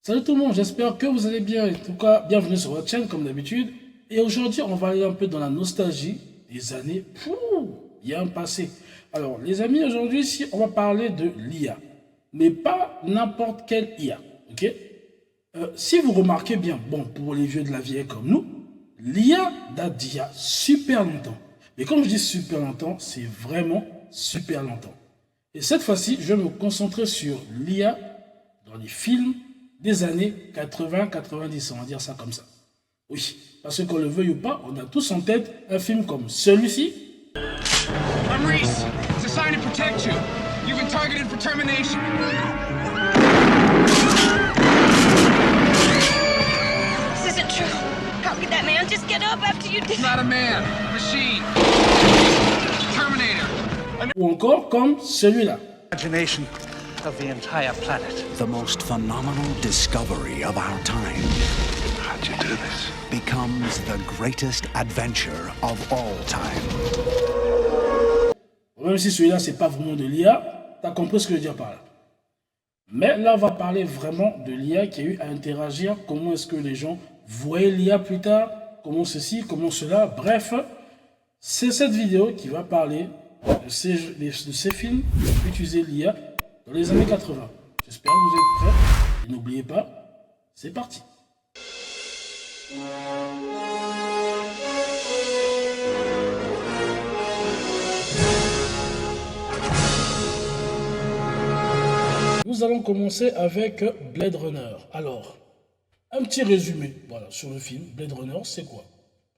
Salut tout le monde, j'espère que vous allez bien. En tout cas, bienvenue sur votre chaîne comme d'habitude. Et aujourd'hui, on va aller un peu dans la nostalgie des années bien passées. Alors, les amis, aujourd'hui, ici, on va parler de l'IA. Mais pas n'importe quelle IA. Ok? Si vous remarquez bien, bon, pour les vieux de la vieille comme nous, l'IA date d'il y a super longtemps. Mais quand je dis super longtemps, c'est vraiment super longtemps. Et cette fois-ci, je vais me concentrer sur l'IA dans les films des années 80-90, on va dire ça comme ça. Oui, parce que qu'on le veuille ou pas, on a tous en tête un film comme celui-ci. I'm Reese. It's assigned to protect you. You've been targeted for termination. This isn't true. How could that man just get up after you did? It's not a man, a machine. Terminator. Ou encore comme celui-là. Imagination of the entire planet. The most phenomenal discovery of our time How'd you do this? becomes the greatest adventure of all time. Même si celui-là, c'est pas vraiment de l'IA, t'as compris ce que je veux dire par là. Mais là, on va parler vraiment de l'IA qui a eu à interagir, comment est-ce que les gens voyaient l'IA plus tard, comment ceci, comment cela, bref. C'est cette vidéo qui va parler de ces films qui ont utilisé l'IA dans les années 80. J'espère que vous êtes prêts. Et n'oubliez pas, c'est parti. Nous allons commencer avec Blade Runner. Alors, un petit résumé voilà, sur le film. Blade Runner, c'est quoi?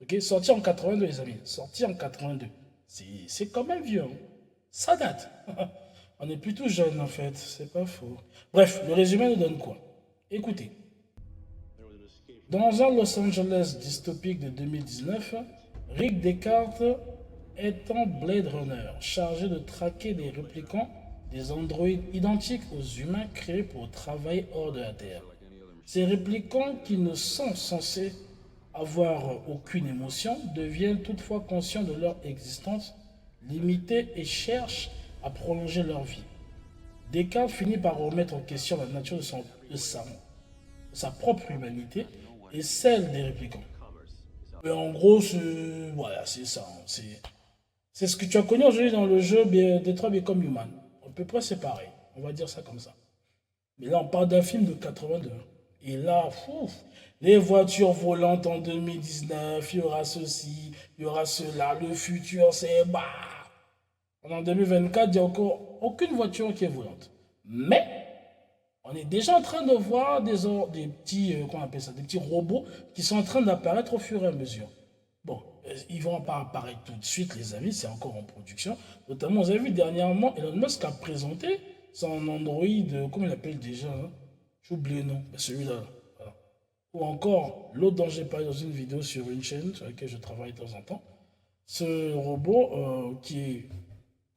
Ok, sorti en 82, les amis. Sorti en 82. C'est quand même vieux. Hein. Ça date. On est plutôt jeune, en fait. C'est pas faux. Bref, le résumé nous donne quoi? Écoutez. Dans un Los Angeles dystopique de 2019, Rick Descartes est un Blade Runner chargé de traquer des réplicants, des androïdes identiques aux humains créés pour travailler hors de la Terre. Ces réplicants qui ne sont censés avoir aucune émotion deviennent toutefois conscients de leur existence limitée et cherchent à prolonger leur vie. Descartes finit par remettre en question la nature de sa propre humanité et celle des réplicants. Et en gros, voilà, c'est ça. C'est ce que tu as connu aujourd'hui dans le jeu Detroit Become Human. À peu près c'est pareil. On va dire ça comme ça. Mais là, on parle d'un film de 82. Et là, les voitures volantes en 2019, il y aura ceci, il y aura cela, le futur, c'est bah. En 2024, il n'y a encore aucune voiture qui est volante. Mais, on est déjà en train de voir des petits, comment on appelle ça, des petits robots qui sont en train d'apparaître au fur et à mesure. Bon, ils vont pas apparaître tout de suite, les amis, c'est encore en production. Notamment, vous avez vu dernièrement, Elon Musk a présenté son Android, comment il appelle déjà, hein? J'ai oublié le nom, celui-là. Voilà. Ou encore, l'autre dont j'ai parlé dans une vidéo sur une chaîne sur laquelle je travaille de temps en temps. Ce robot qui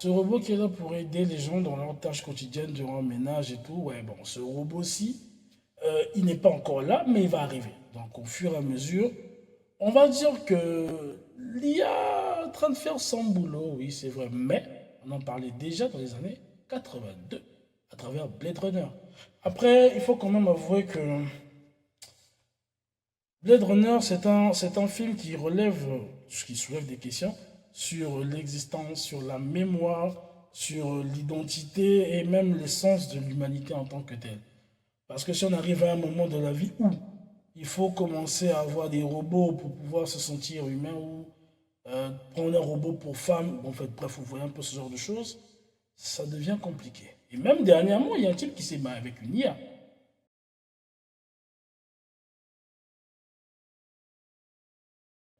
est là pour aider les gens dans leurs tâches quotidiennes durant le ménage et tout. Ouais, bon, ce robot-ci, il n'est pas encore là, mais il va arriver. Donc, au fur et à mesure, on va dire que l'IA est en train de faire son boulot, oui, c'est vrai. Mais on en parlait déjà dans les années 82, à travers Blade Runner. Après, il faut quand même avouer que Blade Runner, c'est un film qui soulève des questions sur l'existence, sur la mémoire, sur l'identité et même l'essence de l'humanité en tant que telle. Parce que si on arrive à un moment de la vie où il faut commencer à avoir des robots pour pouvoir se sentir humain ou prendre un robot pour femme, en fait, bref, vous voyez un peu ce genre de choses, ça devient compliqué. Et même dernièrement, il y a un type qui s'est marié avec une IA.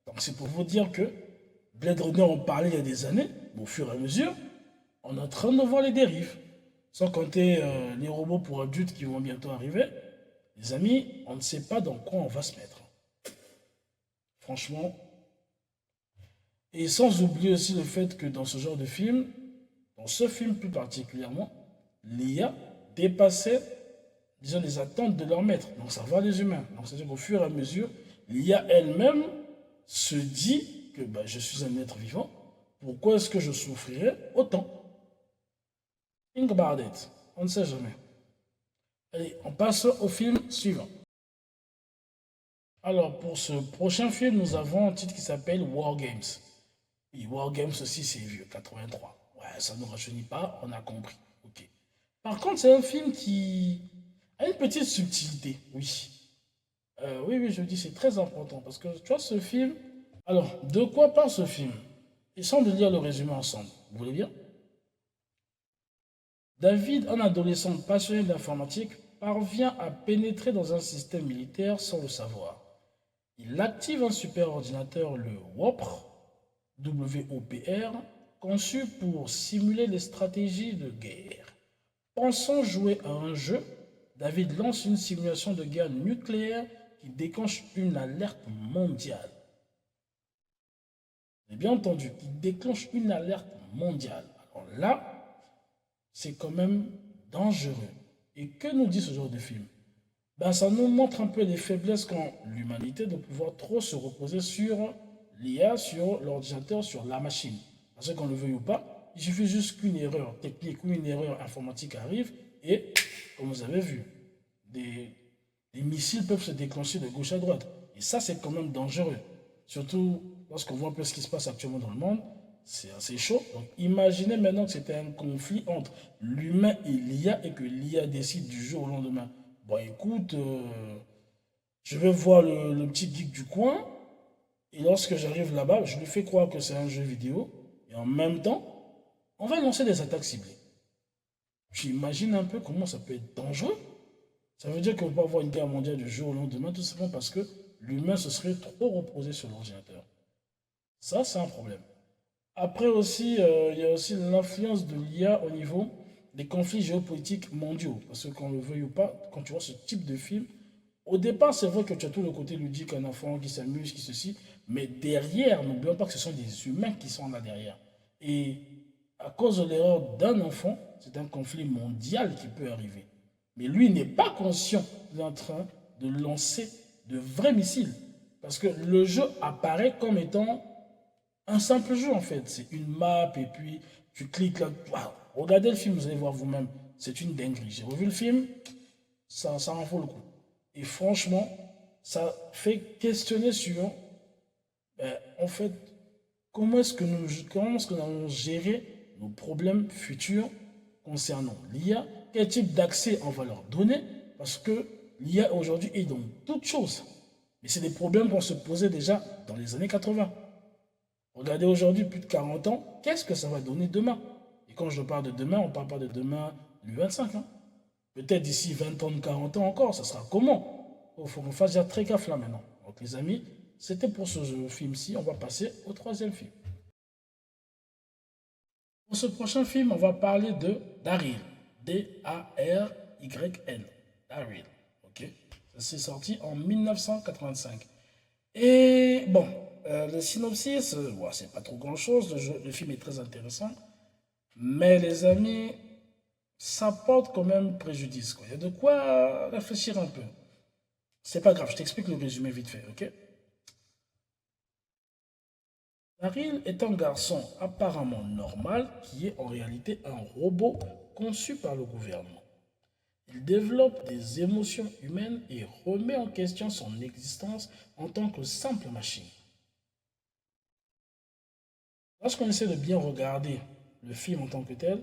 Donc c'est pour vous dire que Blade Runner, on parlait il y a des années, mais au fur et à mesure, on est en train de voir les dérives. Sans compter les robots pour adultes qui vont bientôt arriver. Les amis, on ne sait pas dans quoi on va se mettre. Franchement. Et sans oublier aussi le fait que dans ce genre de film, dans ce film plus particulièrement, l'IA dépassait disons, les attentes de leur maître. Donc ça va les humains. Donc c'est-à-dire qu'au fur et à mesure, l'IA elle-même se dit que bah, je suis un être vivant. Pourquoi est-ce que je souffrirais autant? Think about it. On ne sait jamais. Allez, on passe au film suivant. Alors, pour ce prochain film, nous avons un titre qui s'appelle War Games. Et War Games aussi, c'est vieux, 83. Ouais, ça ne nous rajeunit pas, on a compris. Ok. Par contre, c'est un film qui a une petite subtilité, oui. Oui, je dis, c'est très important parce que tu vois, ce film. Alors, de quoi parle ce film? Essayons de lire le résumé ensemble. Vous voulez bien? David, un adolescent passionné d'informatique, parvient à pénétrer dans un système militaire sans le savoir. Il active un superordinateur, le WOPR, WOPR, conçu pour simuler les stratégies de guerre. Pensant jouer à un jeu, David lance une simulation de guerre nucléaire qui déclenche une alerte mondiale. Vous avez bien entendu, qui déclenche une alerte mondiale. Alors là, c'est quand même dangereux. Et que nous dit ce genre de film? Ben, ça nous montre un peu les faiblesses qu'ont l'humanité de pouvoir trop se reposer sur l'IA, sur l'ordinateur, sur la machine. Parce qu'on le veuille ou pas, il suffit juste qu'une erreur technique ou une erreur informatique arrive et, comme vous avez vu, des missiles peuvent se déclencher de gauche à droite. Et ça, c'est quand même dangereux. Surtout lorsqu'on voit un peu ce qui se passe actuellement dans le monde, c'est assez chaud. Donc imaginez maintenant que c'était un conflit entre l'humain et l'IA et que l'IA décide du jour au lendemain. Bon, écoute, je vais voir le petit geek du coin et lorsque j'arrive là-bas, je lui fais croire que c'est un jeu vidéo et en même temps, on va lancer des attaques ciblées. J'imagine un peu comment ça peut être dangereux. Ça veut dire qu'on peut avoir une guerre mondiale du jour au lendemain tout simplement parce que l'humain se serait trop reposé sur l'ordinateur. Ça, c'est un problème. Après aussi, il y a aussi l'influence de l'IA au niveau des conflits géopolitiques mondiaux. Parce que qu'on le veuille ou pas, quand tu vois ce type de film, au départ, c'est vrai que tu as tout le côté ludique, un enfant qui s'amuse, qui ceci, mais derrière, n'oublions pas que ce sont des humains qui sont là derrière. Et à cause de l'erreur d'un enfant, c'est un conflit mondial qui peut arriver. Mais lui n'est pas conscient qu'il est en train de lancer de vrais missiles. Parce que le jeu apparaît comme étant un simple jeu en fait. C'est une map et puis tu cliques là. Wow. Regardez le film, vous allez voir vous-même. C'est une dinguerie. J'ai revu le film, ça en vaut le coup. Et franchement, ça fait questionner sur, en fait, comment est-ce que nous allons gérer nos problèmes futurs concernant l'IA, quel type d'accès on va leur donner, parce que l'IA aujourd'hui est dans toutes choses. Mais c'est des problèmes qu'on se posait déjà dans les années 80. Regardez aujourd'hui, plus de 40 ans, qu'est-ce que ça va donner demain? Et quand je parle de demain, on ne parle pas de demain du 25. Hein. Peut-être d'ici 20 ans, 40 ans encore, ça sera comment? Il faut qu'on fasse déjà très gaffe là maintenant. Donc les amis, c'était pour ce film-ci. On va passer au troisième film. Pour ce prochain film, on va parler de Daryl. D-A-R-Y-L. Daryl. Ok. Ça s'est sorti en 1985. Et bon, le synopsis, c'est pas trop grand-chose. Le film est très intéressant. Mais les amis, ça porte quand même préjudice. Quoi. Il y a de quoi réfléchir un peu. C'est pas grave, je t'explique le résumé vite fait, ok? Daryl est un garçon apparemment normal qui est en réalité un robot conçu par le gouvernement. Il développe des émotions humaines et remet en question son existence en tant que simple machine. Lorsqu'on essaie de bien regarder le film en tant que tel,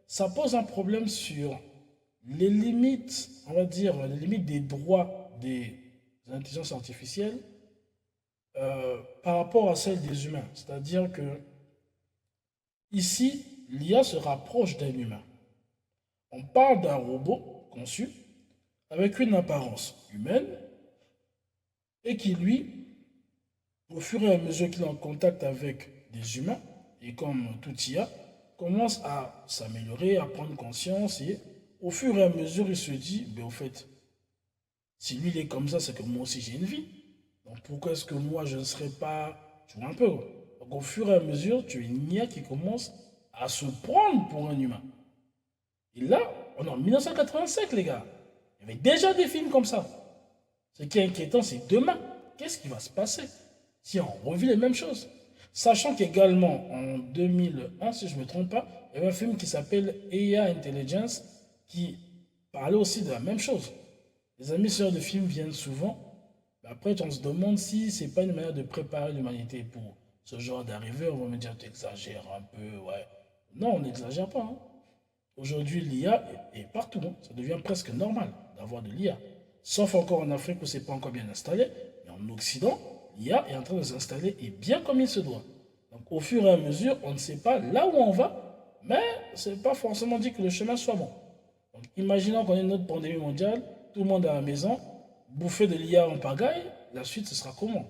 ça pose un problème sur les limites, on va dire, les limites des droits des intelligences artificielles par rapport à celles des humains. C'est-à-dire que ici, l'IA se rapproche d'un humain. On parle d'un robot conçu avec une apparence humaine et qui, lui, au fur et à mesure qu'il est en contact avec des humains, et comme tout IA, commence à s'améliorer, à prendre conscience et au fur et à mesure, il se dit, au fait, si lui il est comme ça, c'est que moi aussi j'ai une vie. Donc pourquoi est-ce que moi je ne serais pas... Tu vois un peu. Donc au fur et à mesure, tu as une IA qui commence à se prendre pour un humain. Et là, on est en 1985 les gars. Il y avait déjà des films comme ça. Ce qui est inquiétant, c'est demain. Qu'est-ce qui va se passer si on revit les mêmes choses? Sachant qu'également en 2001, si je ne me trompe pas, il y avait un film qui s'appelle AI Intelligence qui parlait aussi de la même chose. Les amis sœurs de films viennent souvent. Mais après, on se demande si c'est pas une manière de préparer l'humanité pour ce genre d'arrivée. On va me dire, tu exagères un peu, ouais. Non, on n'exagère pas. Hein. Aujourd'hui, l'IA est partout. Hein. Ça devient presque normal d'avoir de l'IA. Sauf encore en Afrique où c'est pas encore bien installé. Mais en Occident, l'IA est en train de s'installer et bien comme il se doit. Donc au fur et à mesure, on ne sait pas là où on va, mais ce n'est pas forcément dit que le chemin soit bon. Donc imaginons qu'on ait une autre pandémie mondiale, tout le monde à la maison, bouffer de l'IA en pagaille, la suite ce sera comment?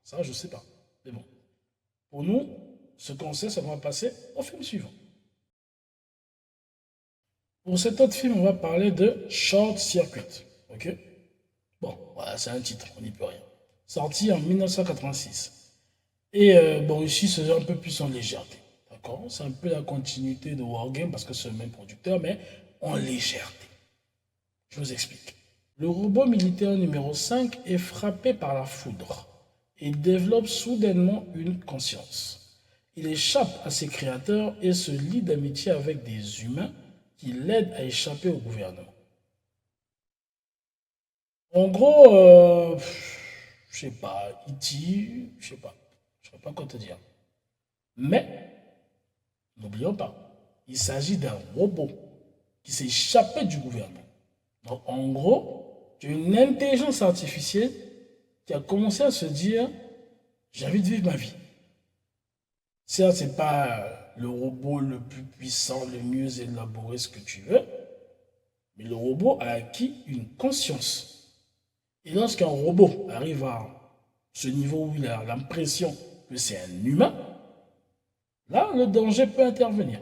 Ça, je ne sais pas. Mais bon, pour nous, ce qu'on sait, ça va passer au film suivant. Pour cet autre film, on va parler de Short Circuit. Ok? Bon, voilà, c'est un titre, on n'y peut rien. Sorti en 1986. Et bon, ici, c'est un peu plus en légèreté. D'accord? C'est un peu la continuité de Wargame parce que c'est le même producteur, mais en légèreté. Je vous explique. Le robot militaire numéro 5 est frappé par la foudre et développe soudainement une conscience. Il échappe à ses créateurs et se lie d'amitié avec des humains qui l'aident à échapper au gouvernement. En gros, je sais pas, E.T., je sais pas. Je ne sais pas quoi te dire. Mais, n'oublions pas, il s'agit d'un robot qui s'est échappé du gouvernement. Donc, en gros, tu as une intelligence artificielle qui a commencé à se dire, j'ai envie de vivre ma vie. Certes, ce n'est pas le robot le plus puissant, le mieux élaboré, ce que tu veux, mais le robot a acquis une conscience. Et lorsqu'un robot arrive à ce niveau où il a l'impression que c'est un humain, là, le danger peut intervenir.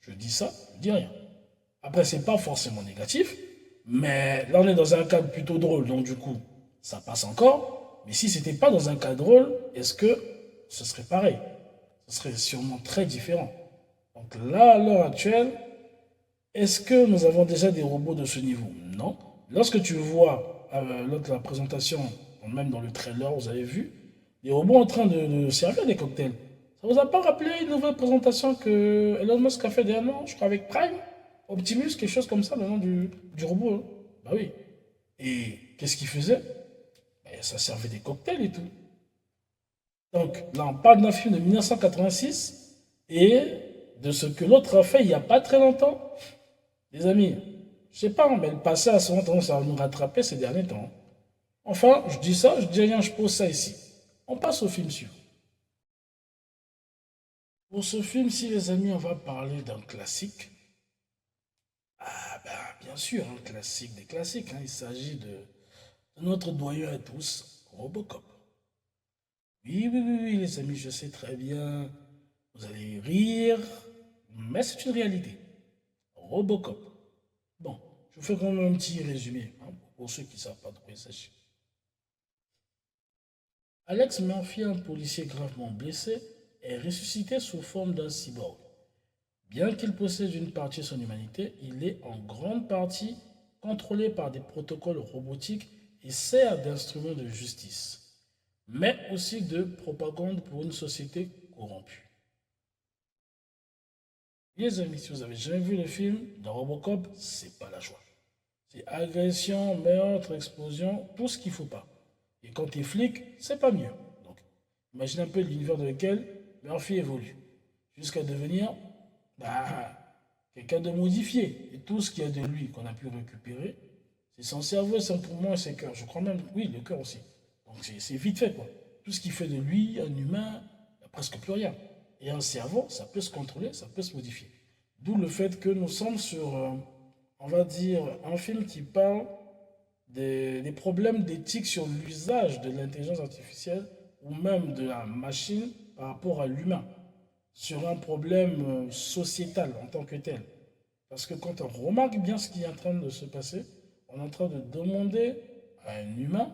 Je dis ça, je dis rien. Après, c'est pas forcément négatif, mais là, on est dans un cadre plutôt drôle, donc du coup, ça passe encore. Mais si c'était pas dans un cadre drôle, est-ce que ce serait pareil? Ce serait sûrement très différent. Donc là, à l'heure actuelle, est-ce que nous avons déjà des robots de ce niveau? Non. Lorsque tu vois, lors de la présentation, même dans le trailer, vous avez vu, des robots en train de servir des cocktails. Ça vous a pas rappelé une nouvelle présentation que Elon Musk a fait dernièrement, je crois avec Prime, Optimus, quelque chose comme ça, le nom du robot. Hein. Bah oui. Et qu'est-ce qu'il faisait? Ça servait des cocktails et tout. Donc là, on parle d'un film de 1986 et de ce que l'autre a fait il n'y a pas très longtemps. Les amis, je sais pas, mais le passé a souvent tendance à nous rattraper ces derniers temps. Enfin, je dis ça, je dis rien, je pose ça ici. On passe au film suivant. Pour ce film-ci, les amis, on va parler d'un classique. Ah ben, bien sûr, un classique des classiques. Hein. Il s'agit de notre doyen à tous, Robocop. Oui, oui, oui, oui, les amis, je sais très bien. Vous allez rire, mais c'est une réalité. Robocop. Bon, je vous fais quand même un petit résumé, hein, pour ceux qui ne savent pas de quoi il s'agit. Alex Murphy, un policier gravement blessé, est ressuscité sous forme d'un cyborg. Bien qu'il possède une partie de son humanité, il est en grande partie contrôlé par des protocoles robotiques et sert d'instrument de justice, mais aussi de propagande pour une société corrompue. Les amis, si vous avez jamais vu le film de Robocop, c'est pas la joie. C'est agression, meurtre, explosion, tout ce qu'il ne faut pas. Et quand tu es flic, c'est pas mieux. Donc, imagine un peu l'univers dans lequel Murphy évolue, jusqu'à devenir quelqu'un de modifié. Et tout ce qu'il y a de lui qu'on a pu récupérer, c'est son cerveau, son poumon et ses cœurs. Je crois même, oui, le cœur aussi. Donc c'est vite fait, quoi. Tout ce qui fait de lui un humain, il n'y a presque plus rien. Et un cerveau, ça peut se contrôler, ça peut se modifier. D'où le fait que nous sommes sur, on va dire, un film qui parle des problèmes d'éthique sur l'usage de l'intelligence artificielle ou même de la machine par rapport à l'humain, sur un problème sociétal en tant que tel. Parce que quand on remarque bien ce qui est en train de se passer, on est en train de demander à un humain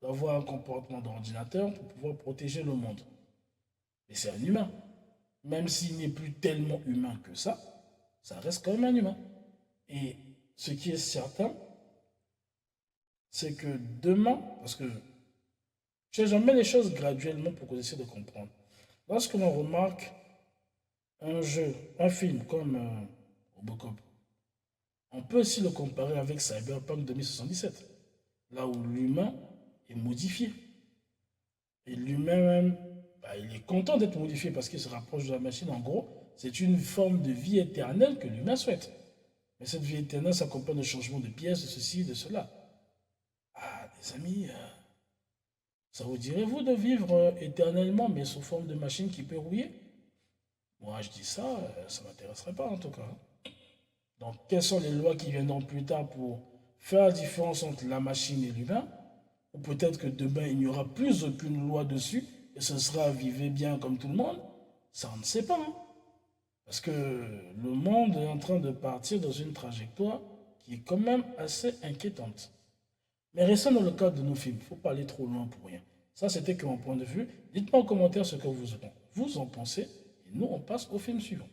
d'avoir un comportement d'ordinateur pour pouvoir protéger le monde. Et c'est un humain. Même s'il n'est plus tellement humain que ça reste quand même un humain. Et ce qui est certain, c'est que demain, parce que j'emmène les choses graduellement pour qu'on essaie de comprendre. Lorsque l'on remarque un jeu, un film comme Robocop, On peut aussi le comparer avec Cyberpunk 2077, là où l'humain est modifié. Et l'humain même, il est content d'être modifié parce qu'il se rapproche de la machine. En gros, c'est une forme de vie éternelle que l'humain souhaite. Mais cette vie éternelle s'accompagne de changements de pièces, de ceci, de cela. Ah, les amis, ça vous dirait, vous, de vivre éternellement, mais sous forme de machine qui peut rouiller? Moi, je dis ça, ça ne m'intéresserait pas en tout cas. Donc, quelles sont les lois qui viendront plus tard pour faire la différence entre la machine et l'humain? Ou peut-être que demain, il n'y aura plus aucune loi dessus et ce sera vivre bien comme tout le monde? Ça, on ne sait pas. Hein. Parce que le monde est en train de partir dans une trajectoire qui est quand même assez inquiétante. Mais restons dans le cadre de nos films. Il ne faut pas aller trop loin pour rien. Ça, c'était que mon point de vue. Dites-moi en commentaire ce que vous en pensez. Et nous, on passe au film suivant.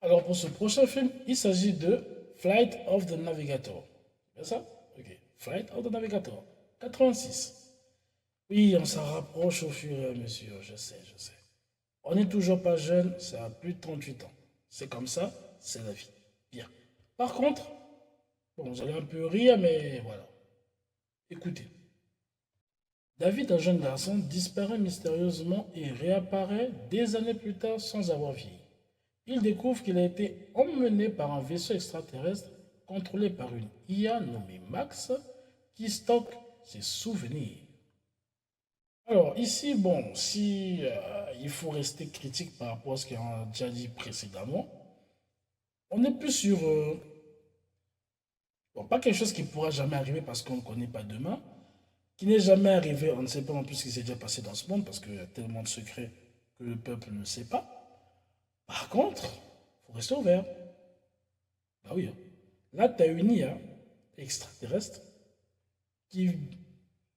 Alors, pour ce prochain film, il s'agit de Flight of the Navigator. C'est ça? Ok. Flight of the Navigator. 86. Oui, on s'en rapproche au fur et à mesure. Je sais. On n'est toujours pas jeune, ça a plus de 38 ans. C'est comme ça, c'est la vie. Bien. Par contre, bon, vous allez un peu rire, mais voilà. Écoutez. David, un jeune garçon, disparaît mystérieusement et réapparaît des années plus tard sans avoir vieilli. Il découvre qu'il a été emmené par un vaisseau extraterrestre contrôlé par une IA nommée Max qui stocke ses souvenirs. Alors ici, bon, si il faut rester critique par rapport à ce qu'on a déjà dit précédemment, on n'est plus sur... bon, pas quelque chose qui ne pourra jamais arriver parce qu'on ne connaît pas demain, qui n'est jamais arrivé, on ne sait pas en plus ce qui s'est déjà passé dans ce monde parce qu'il y a tellement de secrets que le peuple ne sait pas. Par contre, il faut rester ouvert. Bah oui, hein. Là, tu as une IA extraterrestre qui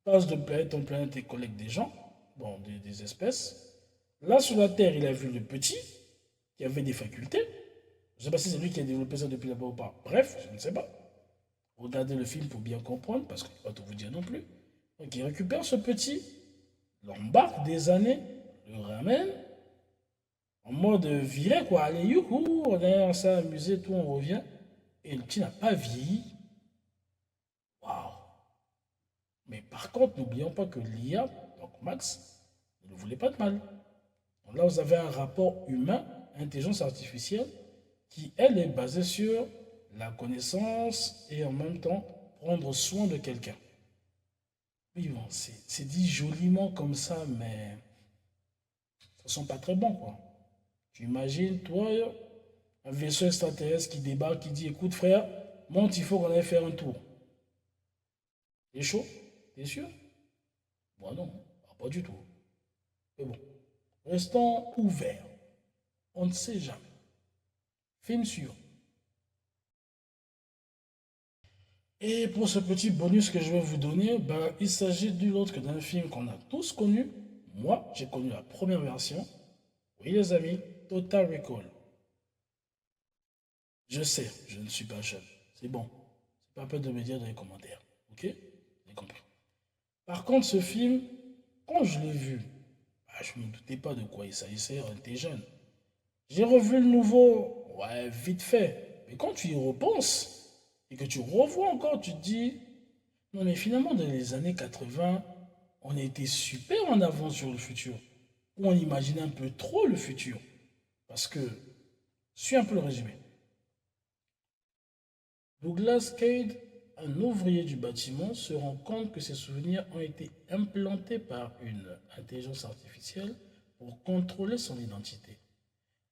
passe de planète en planète et collecte des gens, bon, des espèces. Là, sur la Terre, il a vu le petit, qui avait des facultés. Je ne sais pas si c'est lui qui a développé ça depuis là-bas ou pas. Bref, je ne sais pas. Regardez le film pour bien comprendre, parce que je ne peux pas tout vous dire non plus. Donc, il récupère ce petit, l'embarque des années, le ramène, en mode viré, quoi. Allez, youhou, on s'est amusé, tout, on revient. Et le petit n'a pas vieilli. Waouh! Mais par contre, n'oublions pas que l'IA, donc Max, ne voulait pas de mal. Donc là, vous avez un rapport humain, intelligence artificielle, qui, elle, est basée sur la connaissance et en même temps prendre soin de quelqu'un. Oui, bon, c'est dit joliment comme ça, mais ça ne sent pas très bon, quoi. Tu imagines, toi, un vaisseau extraterrestre qui débarque, qui dit, écoute frère, monte, il faut qu'on aille faire un tour. T'es chaud? T'es sûr? Moi non, pas du tout. Mais bon, restons ouverts. On ne sait jamais. Film suivant. Et pour ce petit bonus que je vais vous donner, il s'agit d'une autre que d'un film qu'on a tous connu. Moi, j'ai connu la première version. Oui les amis, Total Recall. Je sais, je ne suis pas jeune. C'est bon. C'est pas la peine de me dire dans les commentaires. Ok? J'ai compris. Par contre, ce film, quand je l'ai vu, je ne me doutais pas de quoi il s'agissait, on était jeune. J'ai revu le nouveau, ouais, vite fait. Mais quand tu y repenses, et que tu revois encore, tu te dis, non mais finalement, dans les années 80, on était super en avance sur le futur. Ou on imaginait un peu trop le futur. Parce que, suis un peu le résumé. Douglas Cade, un ouvrier du bâtiment, se rend compte que ses souvenirs ont été implantés par une intelligence artificielle pour contrôler son identité.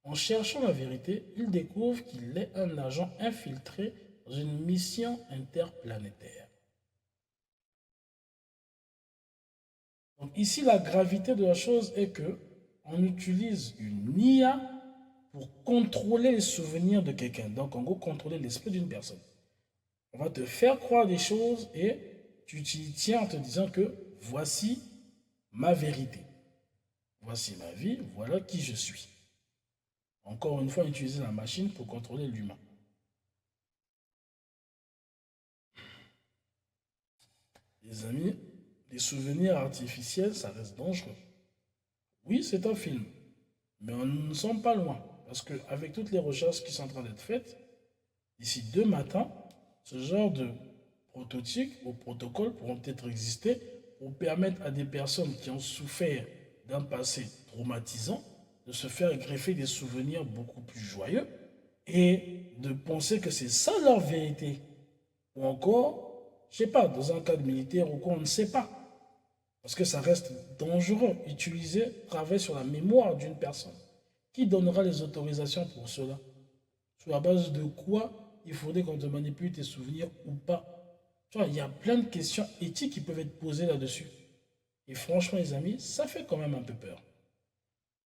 En cherchant la vérité, il découvre qu'il est un agent infiltré dans une mission interplanétaire. Donc ici, la gravité de la chose est que on utilise une IA pour contrôler les souvenirs de quelqu'un. Donc en gros, contrôler l'esprit d'une personne. On va te faire croire des choses et tu t'y tiens en te disant que voici ma vérité. Voici ma vie, voilà qui je suis. Encore une fois, utiliser la machine pour contrôler l'humain. Les amis, les souvenirs artificiels, ça reste dangereux. Oui, c'est un film, mais on ne sommes pas loin. Parce qu'avec toutes les recherches qui sont en train d'être faites, d'ici 2 matins, ce genre de prototypes ou protocoles pourront peut-être exister pour permettre à des personnes qui ont souffert d'un passé traumatisant de se faire greffer des souvenirs beaucoup plus joyeux et de penser que c'est ça leur vérité. Ou encore, je sais pas, dans un cadre militaire ou quoi, on ne sait pas. Parce que ça reste dangereux. Utiliser, travailler sur la mémoire d'une personne. Qui donnera les autorisations pour cela? Sur la base de quoi il faudrait qu'on te manipule tes souvenirs ou pas? Tu vois, il y a plein de questions éthiques qui peuvent être posées là-dessus. Et franchement, les amis, ça fait quand même un peu peur.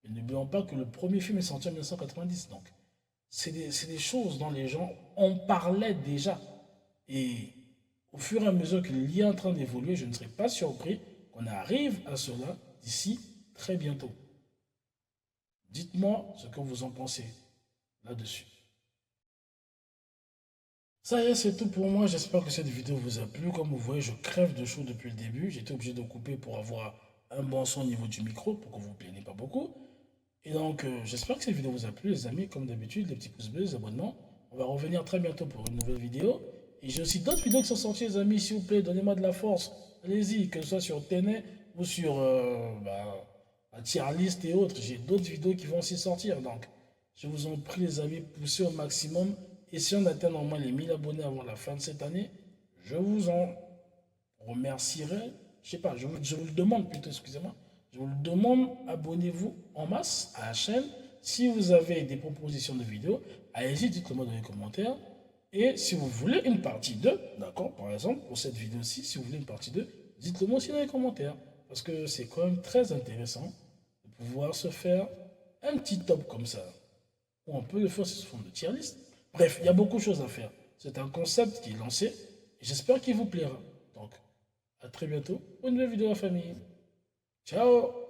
Et n'oublions pas que le premier film est sorti en 1990. Donc, c'est des choses dont les gens en parlaient déjà. Et au fur et à mesure que l'IA est en train d'évoluer, je ne serais pas surpris qu'on arrive à cela d'ici très bientôt. Dites-moi ce que vous en pensez là-dessus. Ça y est, c'est tout pour moi. J'espère que cette vidéo vous a plu. Comme vous voyez, je crève de chaud depuis le début. J'étais obligé de couper pour avoir un bon son au niveau du micro, pour que vous ne vous plaignez pas beaucoup. Et donc, j'espère que cette vidéo vous a plu, les amis. Comme d'habitude, les petits pouces bleus, les abonnements. On va revenir très bientôt pour une nouvelle vidéo. Et j'ai aussi d'autres vidéos qui sont sorties, les amis. S'il vous plaît, donnez-moi de la force. Allez-y, que ce soit sur Tenet ou sur la tier list et autres. J'ai d'autres vidéos qui vont aussi sortir. Donc, je vous en prie, les amis, poussez au maximum. Et si on atteint normalement les 1000 abonnés avant la fin de cette année, je vous en remercierai. Je sais pas, je vous le demande plutôt, excusez-moi. Je vous le demande, abonnez-vous en masse à la chaîne. Si vous avez des propositions de vidéos, allez-y, dites-le moi dans les commentaires. Et si vous voulez une partie 2, d'accord, par exemple, pour cette vidéo-ci, si vous voulez une partie 2, dites-le moi aussi dans les commentaires. Parce que c'est quand même très intéressant de pouvoir se faire un petit top comme ça. Ou on peut le faire sous forme de tier list. Bref, il y a beaucoup de choses à faire. C'est un concept qui est lancé. Et j'espère qu'il vous plaira. Donc, à très bientôt pour une nouvelle vidéo, la famille. Ciao!